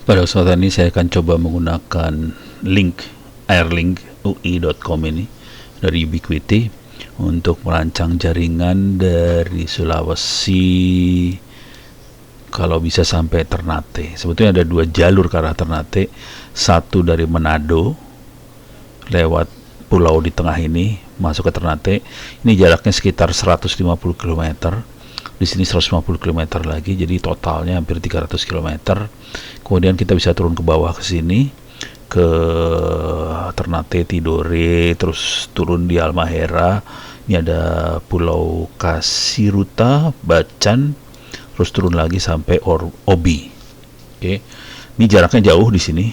Pada kesempatan ini saya akan coba menggunakan link airlink.ui.com ini dari Ubiquiti untuk merancang jaringan dari Sulawesi kalau bisa sampai Ternate. Sebetulnya ada 2 jalur ke arah Ternate, satu dari Manado lewat pulau di tengah ini masuk ke Ternate. Ini jaraknya sekitar 150 km. Di sini 150 km lagi, jadi totalnya hampir 300 km. Kemudian kita bisa turun ke bawah ke sini ke Ternate, Tidore, terus turun di Halmahera. Ini ada Pulau Kasiruta, Bacan, terus turun lagi sampai Obi. Oke. Ini jaraknya jauh di sini.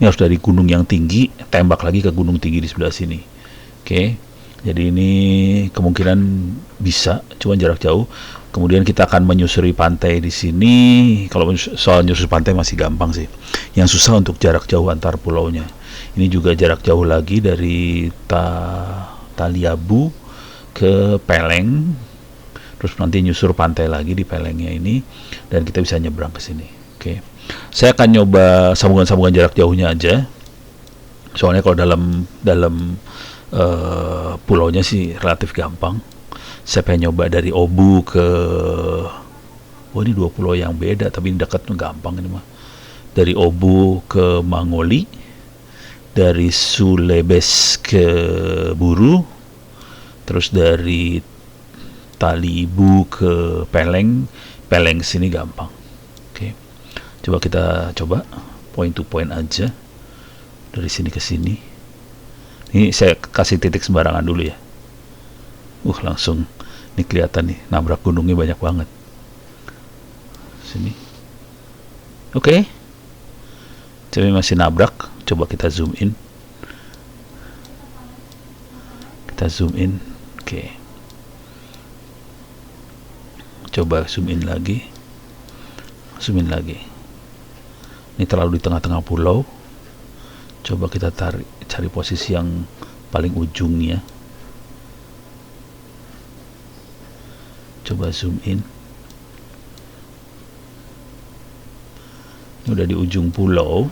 Ini harus dari gunung yang tinggi tembak lagi ke gunung tinggi di sebelah sini. Oke. Jadi ini kemungkinan bisa, cuma jarak jauh. Kemudian kita akan menyusuri pantai di sini. Kalau soal menyusuri pantai masih gampang sih. Yang susah untuk jarak jauh antar pulaunya. Ini juga jarak jauh lagi dari Taliabu ke Peleng. Terus nanti nyusur pantai lagi di Pelengnya ini, dan kita bisa nyebrang ke sini. Oke. Saya akan nyoba sambungan-sambungan jarak jauhnya aja. Soalnya kalau dalam pulaunya sih relatif gampang. Saya pengen nyoba dari Obu ke ini 2 pulau yang beda tapi dekat, gampang ini mah. Dari Obu ke Mangoli, dari Sulebes ke Buru, terus dari Talibu ke Peleng sini gampang. Oke. Coba kita point to point aja. Dari sini ke sini. Ini saya kasih titik sembarangan dulu ya. Langsung ini kelihatan nih, nabrak gunungnya banyak banget. Sini. Oke. Tapi masih nabrak. Coba kita zoom in. Oke. Coba zoom in lagi. Ini terlalu di tengah-tengah pulau. Coba kita cari posisi yang paling ujungnya. Coba zoom in. Ini udah di ujung pulau.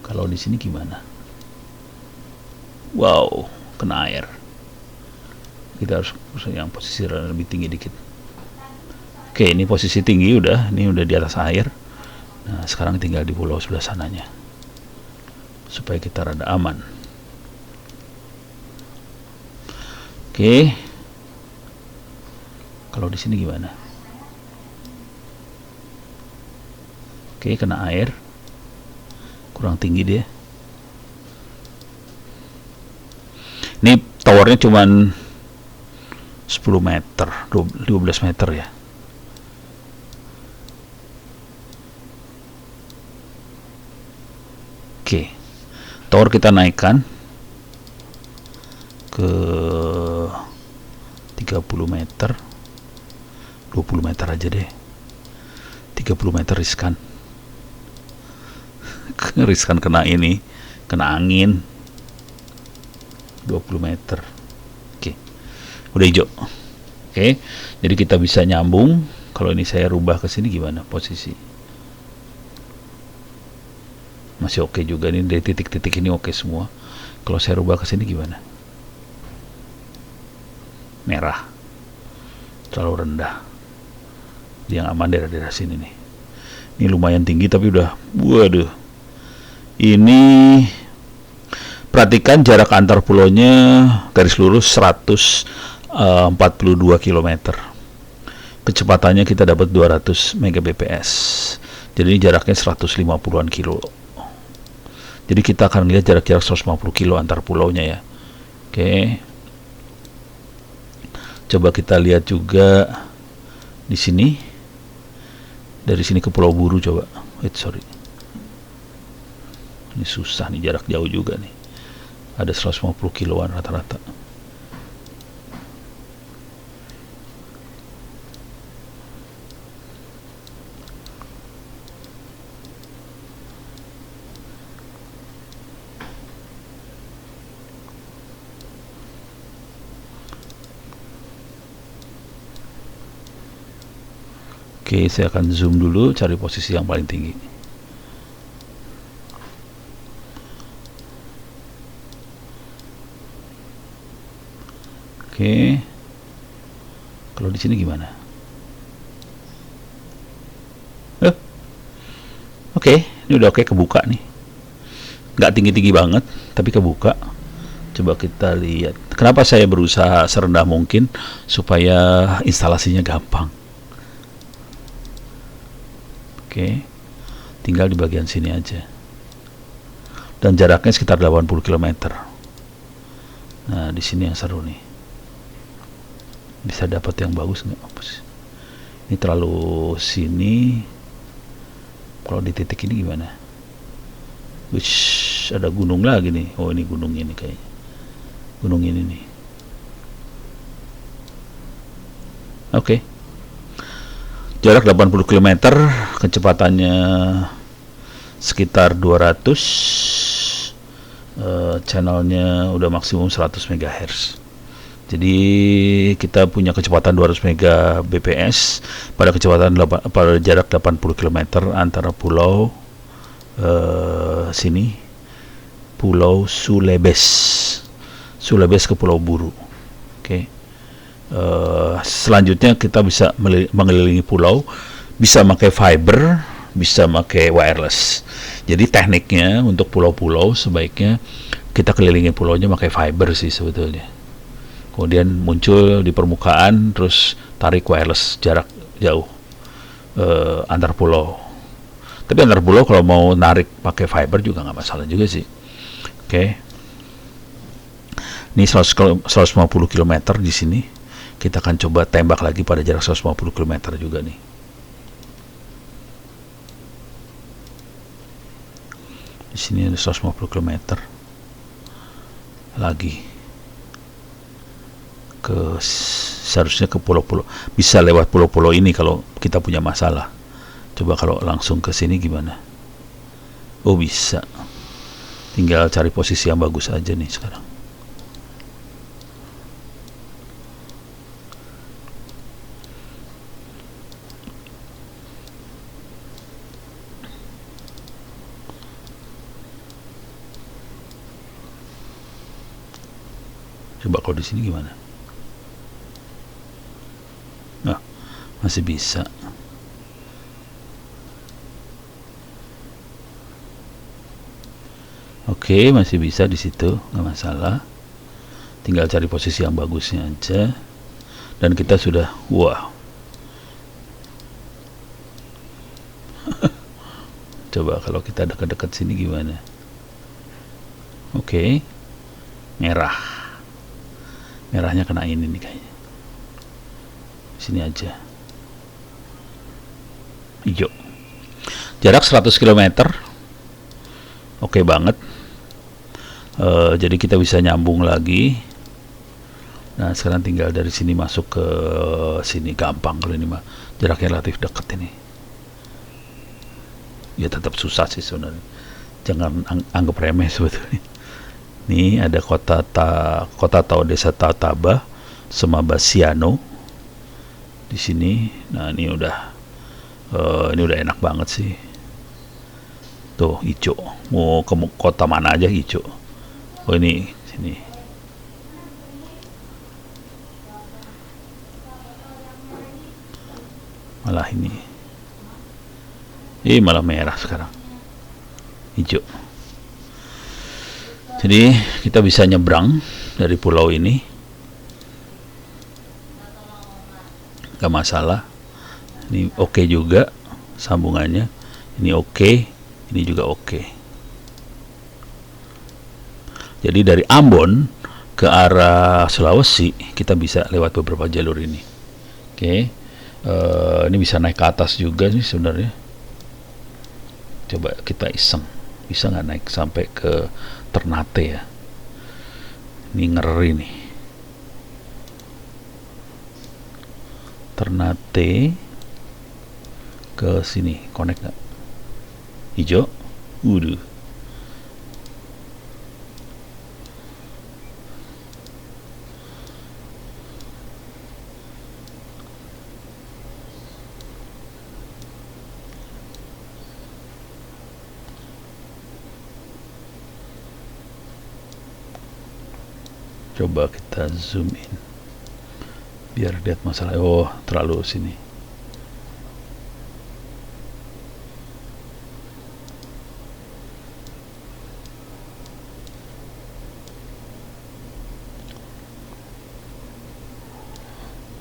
Kalau di sini gimana? Wow, kena air. Kita harus yang posisi lebih tinggi dikit. Oke, ini posisi tinggi ini udah di atas air. Nah, sekarang tinggal di pulau sebelah sananya. Supaya kita rada aman. Oke. Kalau di sini gimana? Oke, kena air. Kurang tinggi dia. Ini towernya cuman 10 meter, 12 meter ya. Oke. Tower kita naikkan ke 30 meter. 20 meter aja deh. 30 meter riskan. Riskan kena angin. 20 meter. Oke. Udah hijau. Oke. Jadi kita bisa nyambung. Kalau ini saya rubah ke sini gimana posisi? Masih oke juga nih, dari titik-titik ini oke semua. Kalau saya rubah ke sini gimana? Merah. Terlalu rendah. Yang aman daerah-daerah sini nih. Ini lumayan tinggi tapi udah, waduh. Ini perhatikan jarak antar pulaunya garis lurus 142 km. Kecepatannya kita dapat 200 Mbps. Jadi ini jaraknya 150-an kilo. Jadi kita akan lihat jarak-jarak 150 kilo antar pulaunya ya. Oke. Coba kita lihat juga di sini. Dari sini ke Pulau Buru coba. Sorry. Ini susah nih, jarak jauh juga nih. Ada 150 kiloan rata-rata. Oke, saya akan zoom dulu, cari posisi yang paling tinggi. Oke. Kalau di sini gimana? Oke, ini udah oke, kebuka nih. Nggak tinggi-tinggi banget, tapi kebuka. Coba kita lihat. Kenapa saya berusaha serendah mungkin supaya instalasinya gampang. Oke. Tinggal di bagian sini aja. Dan jaraknya sekitar 80 km. Nah, di sini yang seru nih. Bisa dapat yang bagus nggak? Ini terlalu sini. Kalau di titik ini gimana? Wish, ada gunung lagi nih. Oh, ini gunung ini kayaknya. Gunung ini nih. Oke. Jarak 80 km, kecepatannya sekitar 200. Channelnya udah maksimum 100 MHz. Jadi kita punya kecepatan 200 Mbps pada pada jarak 80 km antara pulau sini, Pulau Sulawes ke Pulau Buru. Oke. Selanjutnya kita bisa mengelilingi pulau, bisa pakai fiber, bisa pakai wireless. Jadi tekniknya untuk pulau-pulau sebaiknya kita kelilingi pulaunya pakai fiber sih sebetulnya. Kemudian muncul di permukaan, terus tarik wireless jarak jauh antar pulau. Tapi antar pulau kalau mau narik pakai fiber juga nggak masalah juga sih. Oke. Ini 150 km di sini. Kita akan coba tembak lagi pada jarak 150 km juga nih. Di sini ada 150 km lagi. Seharusnya ke pulau-pulau, bisa lewat pulau-pulau ini kalau kita punya masalah. Coba kalau langsung ke sini gimana? Oh, bisa. Tinggal cari posisi yang bagus aja nih sekarang. Coba kalau di sini gimana? Nah, masih bisa. Oke, masih bisa di situ, nggak masalah. Tinggal cari posisi yang bagusnya aja. Dan kita sudah, wah. Coba kalau kita dekat-dekat sini gimana? Oke, merah. Merahnya kena ini nih kayaknya. Sini aja. Hijau. Jarak 100 km. Oke banget. Jadi kita bisa nyambung lagi. Nah, sekarang tinggal dari sini masuk ke sini, gampang kalau ini mah. Jaraknya relatif dekat ini. Ya tetap susah sih sebenarnya. Jangan anggap remeh sebetulnya. Nih ada kota atau desa Tataba Semabasiano di sini. Nah, ini udah enak banget sih. Tuh hijau. Mau ke kota mana aja hijau. Oh, ini sini. Malah ini. Malah merah sekarang. Hijau. Jadi kita bisa nyebrang dari pulau ini. Gak masalah. Ini oke juga sambungannya. Ini oke, ini juga oke. Jadi dari Ambon ke arah Sulawesi kita bisa lewat beberapa jalur ini. Oke. Ini bisa naik ke atas juga nih sebenarnya. Coba kita iseng. Bisa nggak naik sampai ke Ternate ya? Ini ngeri nih. Ternate ke sini, connect nggak? Hijau, udah. Coba kita zoom in. biar lihat masalah. Oh, terlalu sini.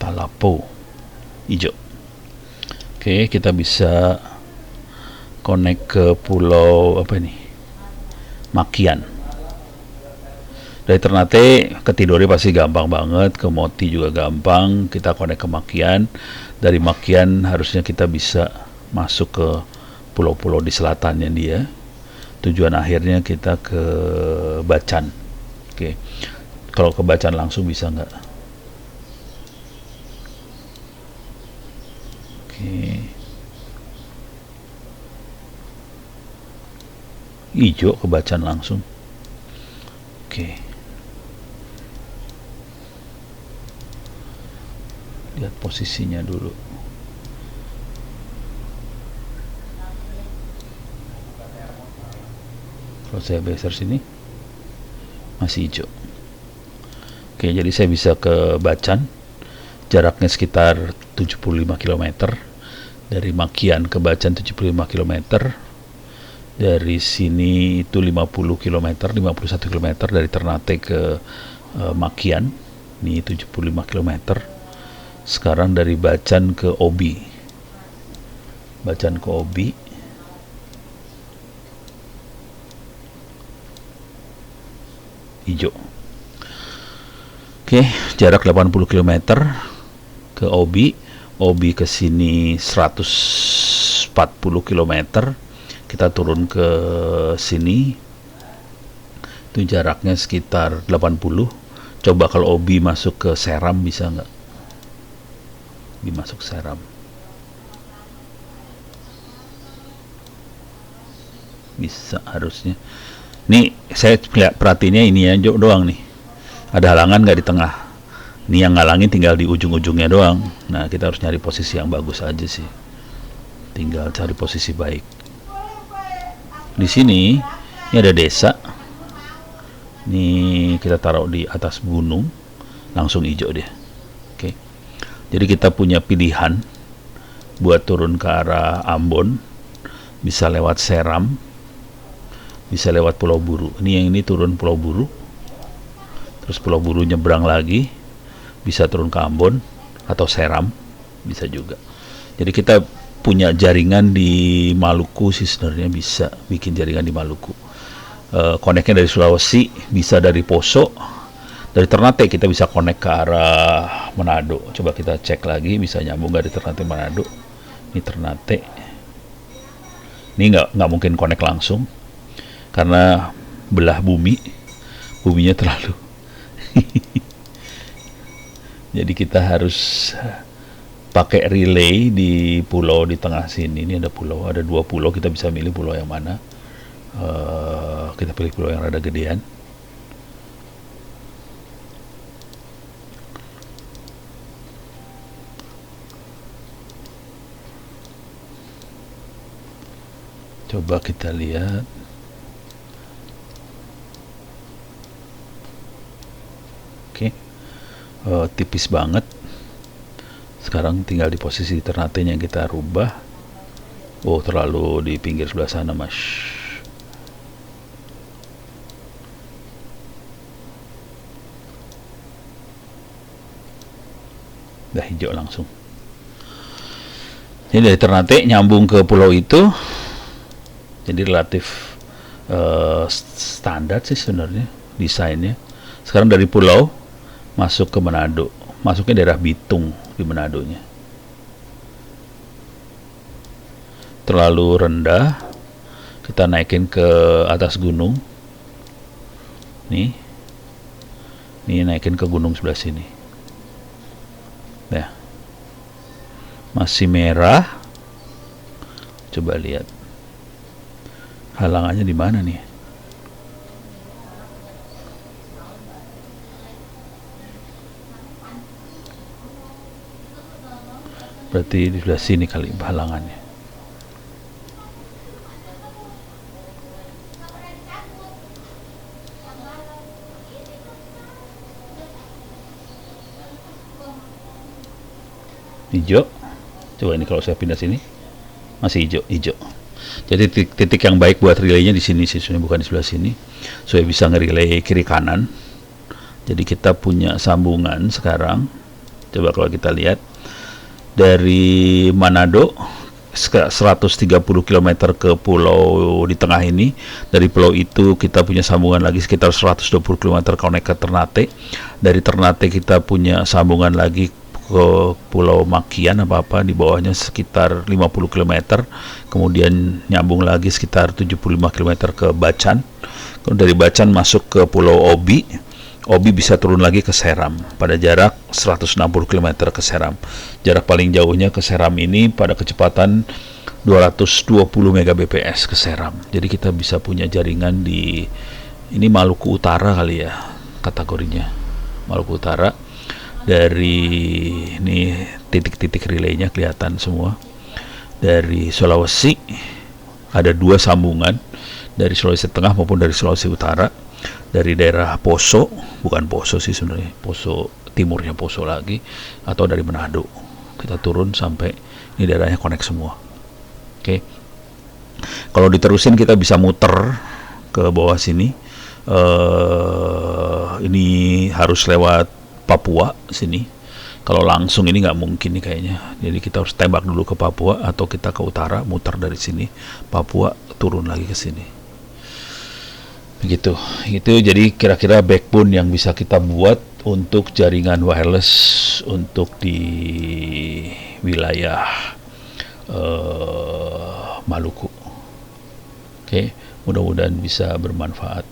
Talapo hijau. Oke, kita bisa connect ke pulau apa ini, Makian. Dari Ternate ke Tidore pasti gampang banget, ke Moti juga gampang. Kita connect ke Makian. Dari Makian harusnya kita bisa masuk ke pulau-pulau di selatannya dia. Tujuan akhirnya kita ke Bacan. Oke, kalau ke Bacan langsung bisa nggak? Oke, hijau ke Bacan langsung. Oke, lihat posisinya dulu. Kalau saya geser sini masih hijau. Oke, jadi saya bisa ke Bacan, jaraknya sekitar 75 km. Dari Makian ke Bacan 75 km. Dari sini itu 50 km, 51 km dari Ternate ke Makian. Ini 75 km. Sekarang dari Bacan ke Obi. Bacan ke Obi. Hijau. Oke, jarak 80 km ke Obi. Obi ke sini 140 km. Kita turun ke sini. Itu jaraknya sekitar 80. Coba kalau Obi masuk ke Seram bisa nggak? Obi masuk Seram. Bisa harusnya. Nih saya perhatiinnya ini ya doang nih. Ada halangan nggak di tengah? Ini yang ngalangin tinggal di ujung-ujungnya doang. Nah, kita harus nyari posisi yang bagus aja sih. Tinggal cari posisi baik. Di sini ini ada desa. Ini kita taruh di atas gunung, langsung hijau dia. Oke. Jadi kita punya pilihan buat turun ke arah Ambon, bisa lewat Seram, bisa lewat Pulau Buru. Ini yang ini turun Pulau Buru, terus Pulau Buru nyebrang lagi, bisa turun ke Ambon atau Seram, bisa juga. Jadi kita punya jaringan di Maluku sih, sebenarnya bisa bikin jaringan di Maluku. Koneknya dari Sulawesi, bisa dari Poso, dari Ternate kita bisa konek ke arah Manado. Coba kita cek lagi bisa nyambung nggak di Ternate Manado. Ini Ternate. Ini nggak mungkin konek langsung karena belah buminya terlalu. Jadi kita harus pakai relay di pulau di tengah sini. Ini ada pulau, ada 2 pulau, kita bisa milih pulau yang mana. Kita pilih pulau yang rada gedean. Coba kita lihat. Oke. Tipis banget. Sekarang tinggal di posisi Ternate yang kita rubah. Oh, terlalu di pinggir sebelah sana, Mas. Udah hijau langsung. Jadi dari Ternate nyambung ke pulau itu. Jadi relatif standar sih sebenarnya desainnya. Sekarang dari pulau masuk ke Manado. Masuknya daerah Bitung di Manadonya. Terlalu rendah. Kita naikin ke atas gunung. Nih naikin ke gunung sebelah sini. Nah, masih merah. Coba lihat halangannya di mana nih. Berarti di sebelah sini kali halangannya. hijau. Coba ini kalau saya pindah sini masih hijau. Jadi titik yang baik buat relaynya di sini sih, sebenarnya bukan di sebelah sini. Supaya bisa nge-relay kiri kanan. Jadi kita punya sambungan sekarang. Coba kalau kita lihat dari Manado 130 km ke pulau di tengah ini. Dari pulau itu kita punya sambungan lagi sekitar 120 km connect ke Ternate. Dari Ternate kita punya sambungan lagi ke Pulau Makian apa di bawahnya sekitar 50 km. Kemudian nyambung lagi sekitar 75 km ke Bacan. Kemudian dari Bacan masuk ke Pulau Obi. Obi bisa turun lagi ke Seram pada jarak 160 km ke Seram. Jarak paling jauhnya ke Seram ini pada kecepatan 220 Mbps ke Seram. Jadi kita bisa punya jaringan di ini Maluku Utara kali ya kategorinya. Maluku Utara. Dari ini titik-titik relaynya kelihatan semua. Dari Sulawesi ada 2 sambungan dari Sulawesi Tengah maupun dari Sulawesi Utara. Dari daerah Poso, bukan Poso sih sebenarnya, Poso timurnya Poso lagi, atau dari Manado. Kita turun sampai ini daerahnya connect semua. Oke. Kalau diterusin kita bisa muter ke bawah sini. Ini harus lewat Papua sini. Kalau langsung ini nggak mungkin nih kayaknya. Jadi kita harus tembak dulu ke Papua atau kita ke utara, muter dari sini Papua, turun lagi ke sini. Begitu. Itu jadi kira-kira backbone yang bisa kita buat untuk jaringan wireless untuk di wilayah Maluku. Oke, mudah-mudahan bisa bermanfaat.